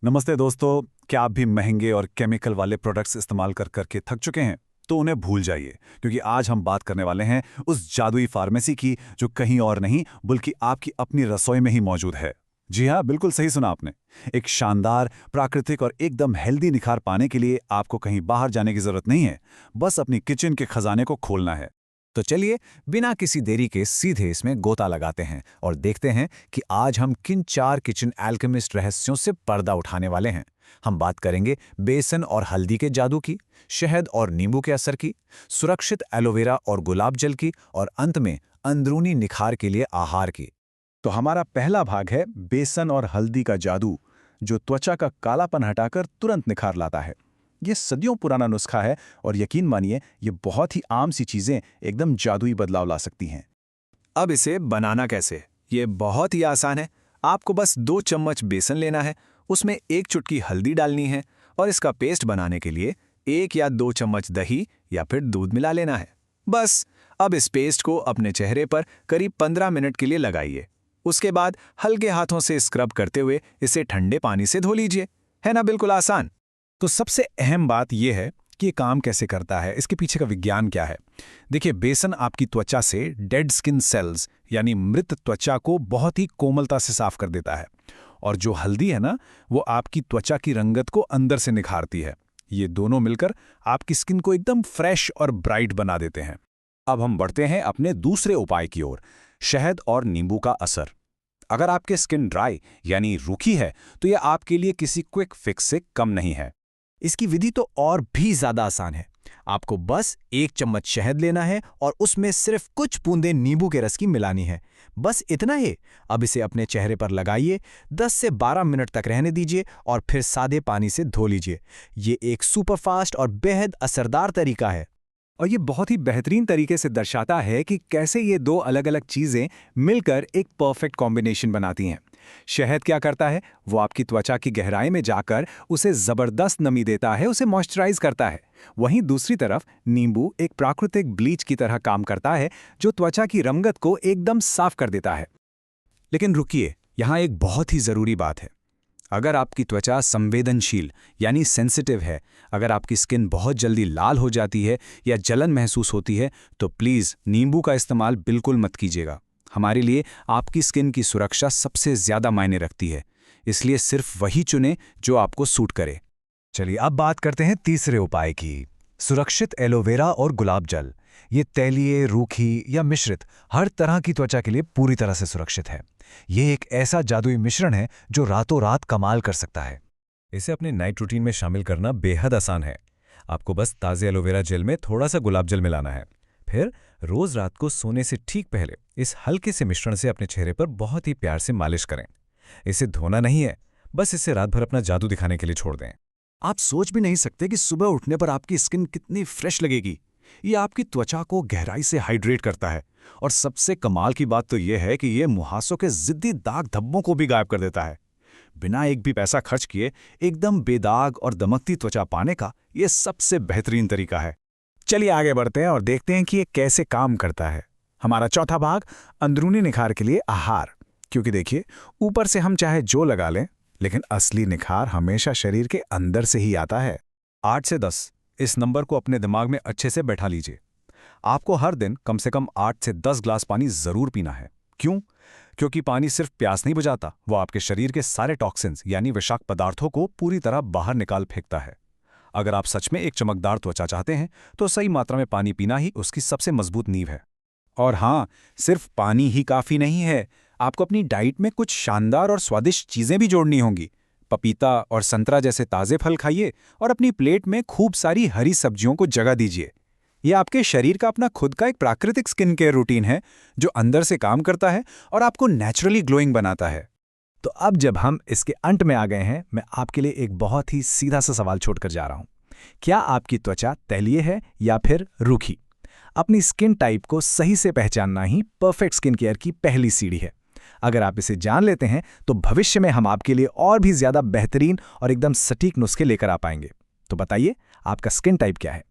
नमस्ते दोस्तों। क्या आप भी महंगे और केमिकल वाले प्रोडक्ट्स इस्तेमाल कर करके थक चुके हैं? तो उन्हें भूल जाइए, क्योंकि आज हम बात करने वाले हैं उस जादुई फार्मेसी की जो कहीं और नहीं बल्कि आपकी अपनी रसोई में ही मौजूद है। जी हाँ, बिल्कुल सही सुना आपने। एक शानदार, प्राकृतिक और एकदम हेल्दी निखार पाने के लिए आपको कहीं बाहर जाने की जरूरत नहीं है। बस अपनी किचन के खजाने को खोलना है। तो चलिए बिना किसी देरी के सीधे इसमें गोता लगाते हैं और देखते हैं कि आज हम किन 4 किचन एल्केमिस्ट रहस्यों से पर्दा उठाने वाले हैं। हम बात करेंगे बेसन और हल्दी के जादू की, शहद और नींबू के असर की, सुरक्षित एलोवेरा और गुलाब जल की और अंत में अंदरूनी निखार के लिए आहार की। तो हमारा पहला भाग है बेसन और हल्दी का जादू, जो त्वचा का कालापन हटाकर तुरंत निखार लाता है। ये सदियों पुराना नुस्खा है और यकीन मानिए ये बहुत ही आम सी चीजें एकदम जादुई बदलाव ला सकती हैं। अब इसे बनाना कैसे? ये बहुत ही आसान है। आपको बस 2 चम्मच बेसन लेना है, उसमें 1 चुटकी हल्दी डालनी है और इसका पेस्ट बनाने के लिए 1 या 2 चम्मच दही या फिर दूध मिला लेना है। बस अब इस पेस्ट को अपने चेहरे पर करीब 15 मिनट के लिए लगाइए। उसके बाद हल्के हाथों से स्क्रब करते हुए इसे ठंडे पानी से धो लीजिए। है ना, बिल्कुल आसान। तो सबसे अहम बात यह है कि ये काम कैसे करता है, इसके पीछे का विज्ञान क्या है। देखिए, बेसन आपकी त्वचा से डेड स्किन सेल्स यानी मृत त्वचा को बहुत ही कोमलता से साफ कर देता है, और जो हल्दी है ना, वो आपकी त्वचा की रंगत को अंदर से निखारती है। ये दोनों मिलकर आपकी स्किन को एकदम फ्रेश और ब्राइट बना देते हैं। अब हम बढ़ते हैं अपने दूसरे उपाय की ओर, शहद और नींबू का असर। अगर आपके स्किन ड्राई यानी रूखी है तो यह आपके लिए किसी क्विक फिक्स से कम नहीं है। इसकी विधि तो और भी ज्यादा आसान है। आपको बस 1 चम्मच शहद लेना है और उसमें सिर्फ कुछ बूंदें नींबू के रस की मिलानी है। बस इतना ही। अब इसे अपने चेहरे पर लगाइए, 10 से 12 मिनट तक रहने दीजिए और फिर सादे पानी से धो लीजिए। ये एक सुपरफास्ट और बेहद असरदार तरीका है। और ये बहुत ही बेहतरीन तरीके से दर्शाता है कि कैसे ये 2 अलग-अलग चीज़ें मिलकर एक परफेक्ट कॉम्बिनेशन बनाती हैं। शहद क्या करता है? वो आपकी त्वचा की गहराई में जाकर उसे ज़बरदस्त नमी देता है, उसे मॉइस्चराइज करता है। वहीं दूसरी तरफ नींबू एक प्राकृतिक ब्लीच की तरह काम करता है, जो त्वचा की रंगत को एकदम साफ कर देता है। लेकिन रुकिए, यहाँ एक बहुत ही ज़रूरी बात है। अगर आपकी त्वचा संवेदनशील यानी सेंसिटिव है, अगर आपकी स्किन बहुत जल्दी लाल हो जाती है या जलन महसूस होती है, तो प्लीज़ नींबू का इस्तेमाल बिल्कुल मत कीजिएगा। हमारे लिए आपकी स्किन की सुरक्षा सबसे ज़्यादा मायने रखती है, इसलिए सिर्फ वही चुनें जो आपको सूट करे। चलिए अब बात करते हैं तीसरे उपाय की, सुरक्षित एलोवेरा और गुलाब जल। ये तैलीय, रूखी या मिश्रित हर तरह की त्वचा के लिए पूरी तरह से सुरक्षित है। ये एक ऐसा जादुई मिश्रण है जो रातों रात कमाल कर सकता है। इसे अपने नाइट रूटीन में शामिल करना बेहद आसान है। आपको बस ताज़े एलोवेरा जेल में थोड़ा सा गुलाब जल मिलाना है। फिर रोज रात को सोने से ठीक पहले इस हल्के से मिश्रण से अपने चेहरे पर बहुत ही प्यार से मालिश करें। इसे धोना नहीं है, बस इसे रात भर अपना जादू दिखाने के लिए छोड़ दें। आप सोच भी नहीं सकते कि सुबह उठने पर आपकी स्किन कितनी फ्रेश लगेगी। ये आपकी त्वचा को गहराई से हाइड्रेट करता है, और सबसे कमाल की बात तो यह है कि ये मुहासों के जिद्दी दाग धब्बों को भी गायब कर देता है। बिना एक भी पैसा खर्च किए एकदम बेदाग और दमकती त्वचा पाने का ये सबसे बेहतरीन तरीका है। चलिए आगे बढ़ते हैं और देखते हैं कि ये कैसे काम करता है। हमारा चौथा भाग, अंदरूनी निखार के लिए आहार। क्योंकि देखिए, ऊपर से हम चाहे जो लगा लें, लेकिन असली निखार हमेशा शरीर के अंदर से ही आता है। 8 से 10 इस नंबर को अपने दिमाग में अच्छे से बैठा लीजिए। आपको हर दिन कम से कम 8 से 10 ग्लास पानी जरूर पीना है। क्यों? क्योंकि पानी सिर्फ प्यास नहीं बुझाता, वो आपके शरीर के सारे टॉक्सिन्स यानी विषाक्त पदार्थों को पूरी तरह बाहर निकाल फेंकता है। अगर आप सच में एक चमकदार त्वचा चाहते हैं तो सही मात्रा में पानी पीना ही उसकी सबसे मजबूत नींव है। और हाँ, सिर्फ पानी ही काफी नहीं है। आपको अपनी डाइट में कुछ शानदार और स्वादिष्ट चीजें भी जोड़नी होंगी। पपीता और संतरा जैसे ताजे फल खाइए और अपनी प्लेट में खूब सारी हरी सब्जियों को जगह दीजिए। यह आपके शरीर का अपना खुद का एक प्राकृतिक स्किन केयर रूटीन है, जो अंदर से काम करता है और आपको नेचुरली ग्लोइंग बनाता है। तो अब जब हम इसके अंत में आ गए हैं, मैं आपके लिए एक बहुत ही सीधा सा सवाल छोड़कर जा रहा हूं। क्या आपकी त्वचा तैलीय है या फिर रूखी? अपनी स्किन टाइप को सही से पहचानना ही परफेक्ट स्किन केयर की पहली सीढ़ी है। अगर आप इसे जान लेते हैं तो भविष्य में हम आपके लिए और भी ज्यादा बेहतरीन और एकदम सटीक नुस्खे लेकर आ पाएंगे। तो बताइए, आपका स्किन टाइप क्या है?